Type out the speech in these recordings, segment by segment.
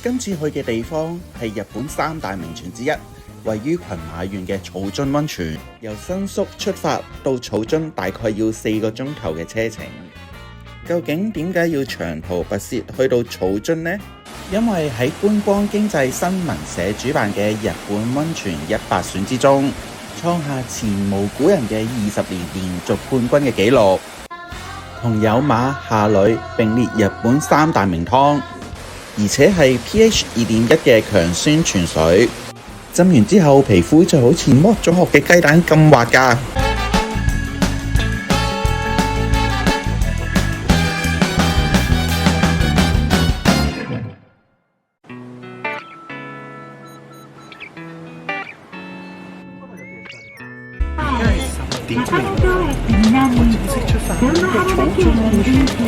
今次去嘅地方係日本三大名泉之一，位於群馬縣嘅草津溫泉。由新宿出發到草津大概要4個鐘頭嘅車程。究竟點解要長途跋涉去到草津呢？因為喺觀光經濟新聞社主辦嘅日本溫泉100選之中，創下前無古人嘅20年連續冠軍嘅紀錄，同有馬、下呂並列日本三大名湯。而且係 pH 2.1嘅強酸泉水，浸完之後皮膚就好似剝咗殼嘅雞蛋咁滑㗎。點知我正式出發呢個草津溫泉。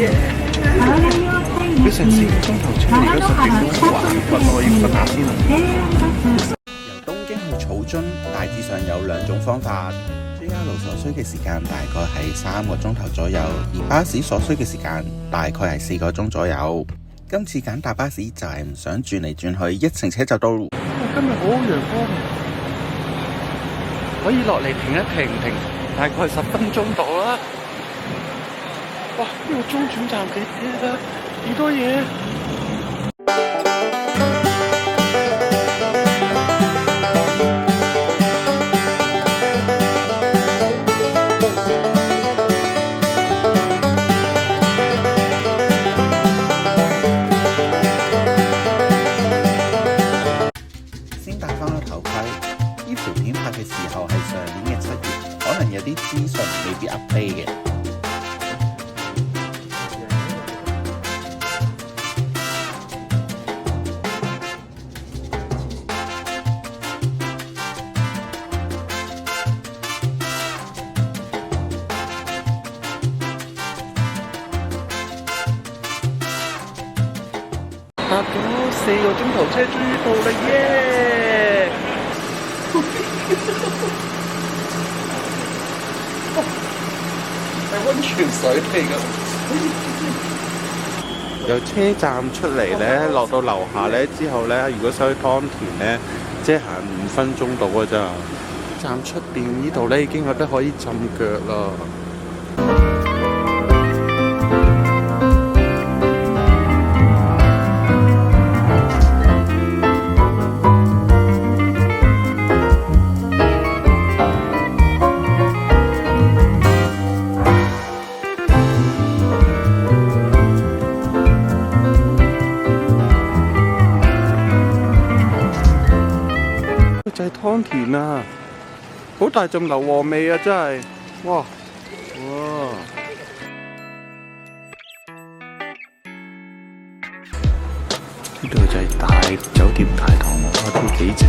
佢成4個鐘頭車嚟咗10幾個鐘，我要瞓下先啦。由東京去草津大致上有2種方法， JR 路所需嘅時間大概係3個鐘頭左右，而巴士所需嘅時間大概係4個鐘左右。今次揀搭巴士就係唔想轉嚟轉去，一程車就到。今日好陽光，可以落嚟停一停，大概10分鐘到啦。哇！呢個中轉站幾多嘢？先戴翻個頭盔，呢條片拍嘅時候係上年嘅7月，可能有啲資訊未必 update 嘅。搭咗4個鐘頭車，終於到啦耶！係溫泉水嚟㗎。由車站出嚟咧，落到樓下咧之後咧，如果想去湯田咧，即係行5分鐘到㗎咋。站出邊呢度咧已經有得可以浸腳啦。就係湯田啊，好大陣硫磺味啊，真係，哇！呢度就係大酒店大堂喎，都幾正。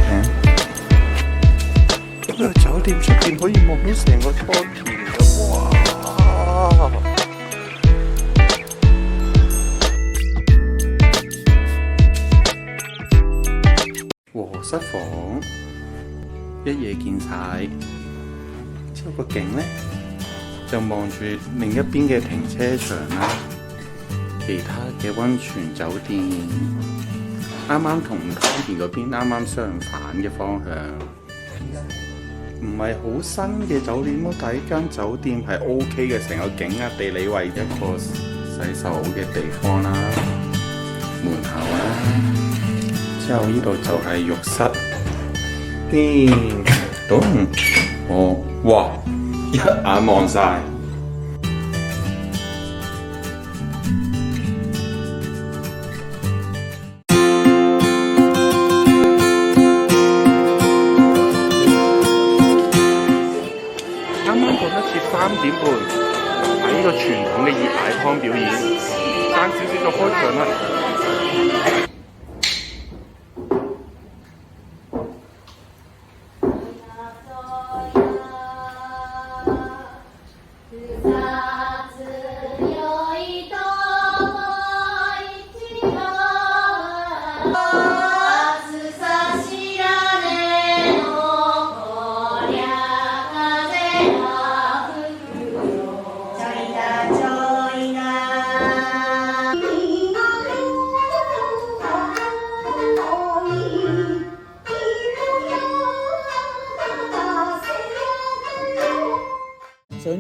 呢個酒店出邊可以望到成個湯田㗎，哇！和室房一夜見晒，之後個景呢，就望住另一邊嘅停車場啦，其他嘅溫泉酒店，啱啱同湯田嗰邊啱啱相反嘅方向，唔係好新嘅酒店咯，但係呢間酒店係 OK 嘅，成個景啊，地理位一個洗手嘅地方啦，門口啦。之後呢度就係浴室，哇！一眼望晒。啱啱覺得似3點半喺呢個傳統嘅熱奶湯表演，爭少少就開場啦。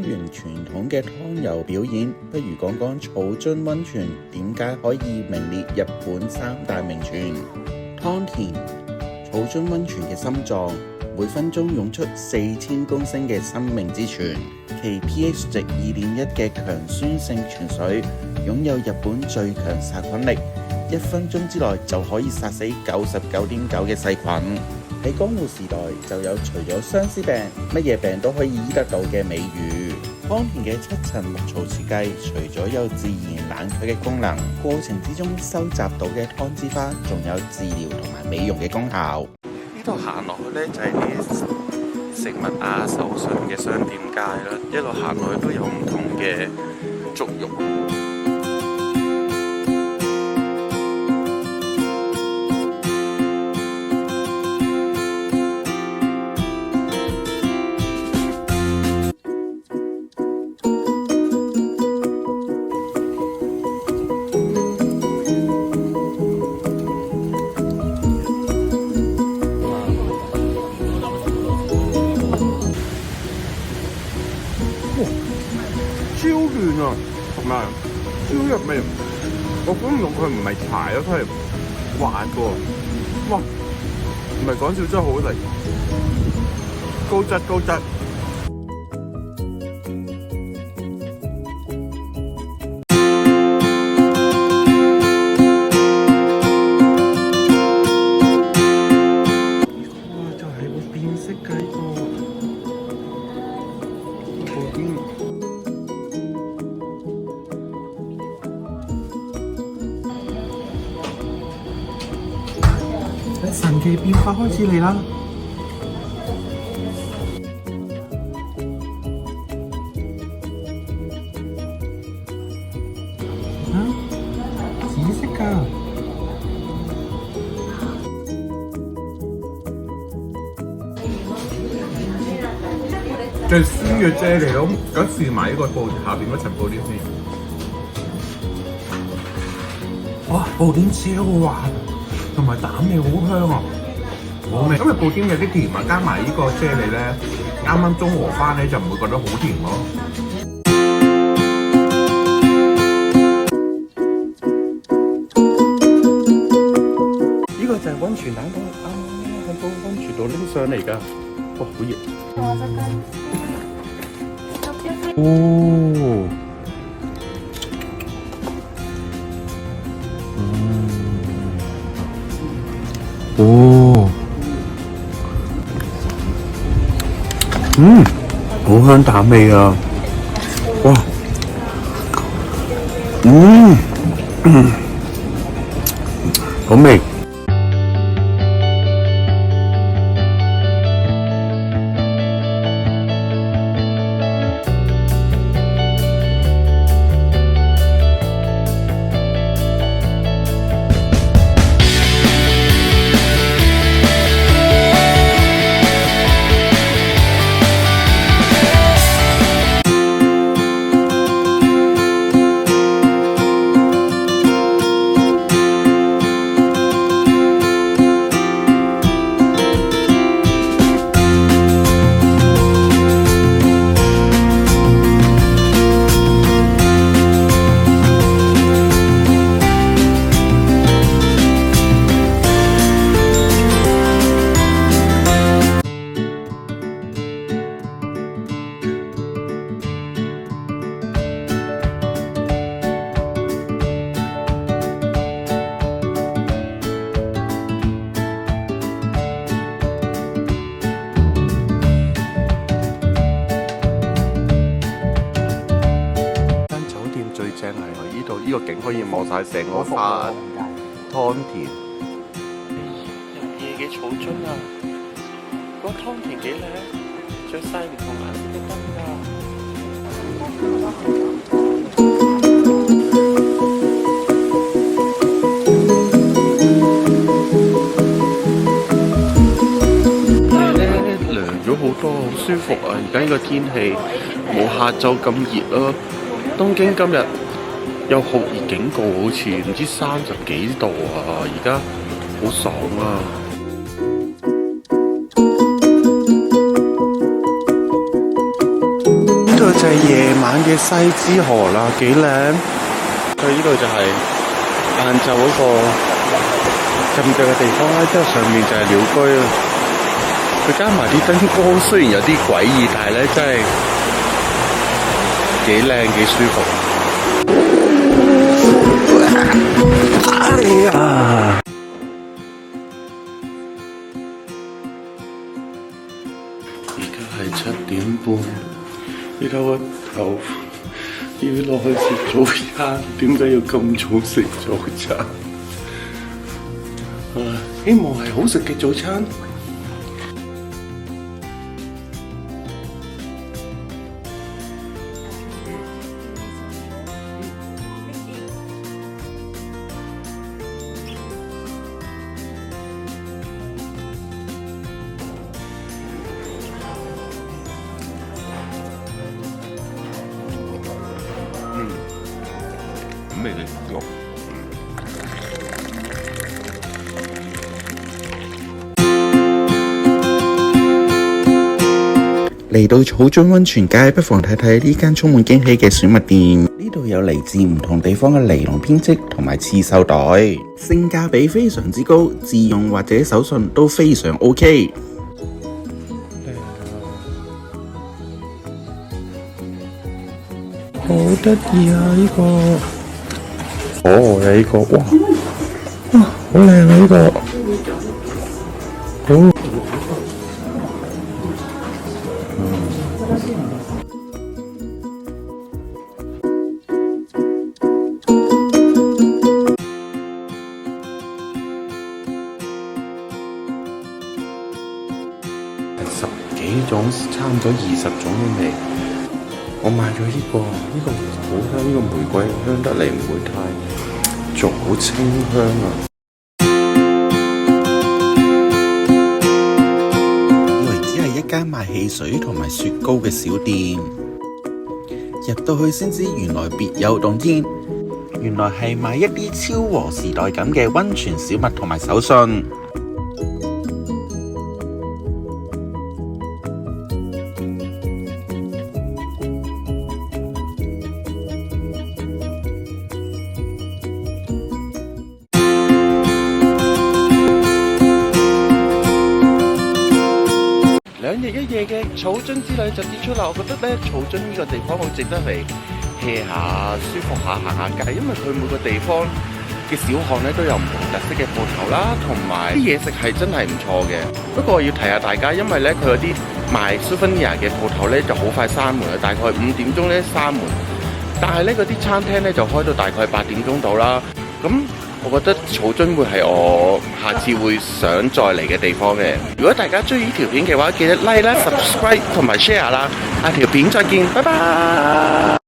完傳統嘅湯遊表演，不如講講草津溫泉點解可以名列日本三大名泉。湯田，草津溫泉嘅心臟，每分鐘湧出4000公升嘅生命之泉，其 pH 值2.1嘅強酸性泉水，擁有日本最強殺菌力，1分鐘之內就可以殺死99.9%嘅細菌。喺江戶時代就有除咗相思病，乜嘢病都可以醫得到嘅美譽。湯田嘅7層木槽設計，除咗有自然冷卻嘅功能，過程之中收集到嘅湯之花，仲有治療同埋美容嘅功效。呢度行落去呢，就係啲食物啊、手信嘅商店街啦，一路行落去都有唔同嘅足浴。超嫩啊，同埋超入味。我估唔到佢唔係柴咯，佢係滑嘅。哇，唔係講笑，真係好食，高質高質。哇，就係會變色嘅呢個布丁。神奇變化開始嚟啦！紫色㗎，最鮮嘅啫喱咯，咁試埋呢個布下邊嗰層布丁先。哇，布丁超滑！同埋蛋味好香啊，好味！因為布丁有啲甜啊，加埋呢個啫喱咧，啱啱中和翻咧就唔會覺得好甜咯。呢個就係溫泉蛋糕，啱啱喺個溫泉度拎上嚟㗎，哇，好熱！哦。哦，好香蛋味啊！哇，好味。呢個景可以望晒成個花湯田。入夜嘅草津啊，嗰個湯田幾靚，着晒唔同顏色嘅燈㗎。涼咗好多，好舒服啊！而家呢個天氣冇下晝咁熱咯。東京今日有酷熱警告，好似唔知30幾度啊！而家好爽啊！呢度個就係夜晚嘅西之河啦，幾靚。佢呢度就係晏晝嗰個浸腳嘅地方啦，之後上面就係鳥居啦。佢加埋啲燈光，雖然有啲詭異，但係咧真係幾靚幾舒服。哎呀！而家係7點半，呢度個頭要落去食早餐，點解要咁早食早餐？希望係好食嘅早餐。味嘅肉。嚟到草津溫泉街，不妨睇睇呢間充滿驚喜嘅選物店。呢度有嚟自唔同地方嘅尼龍編織同埋刺繡袋，性價比非常之高，自用或者手信都非常 OK。好得意啊！呢個可愛啊！呢個哇，好靚啊！呢個好。10幾種，差唔多20種嘅味。我買咗呢個好香，呢個玫瑰香得嚟唔會太重，好清香啊！以為只係一間賣汽水同埋雪糕嘅小店，入到去先知原來別有洞天，原來係賣一啲昭和時代感嘅溫泉小物同埋手信。2日1夜嘅草津之旅就結束啦！我覺得咧，草津呢個地方好值得嚟 hea 下、舒服下、行下街，因為佢每個地方嘅小巷咧都有唔同特色嘅鋪頭啦，同埋啲嘢食係真係唔錯嘅。不過我要提下大家，因為咧佢嗰啲賣 souvenir 嘅鋪頭咧就好快閂門啦，大概5點鐘咧閂門。但係咧嗰啲餐廳咧就開到大概8點鐘到啦。咁我覺得草津會係我下次會想再嚟嘅地方嘅。如果大家中意呢條片嘅話，記得 like 啦、subscribe 同埋 share 啦。下條片再見，拜拜。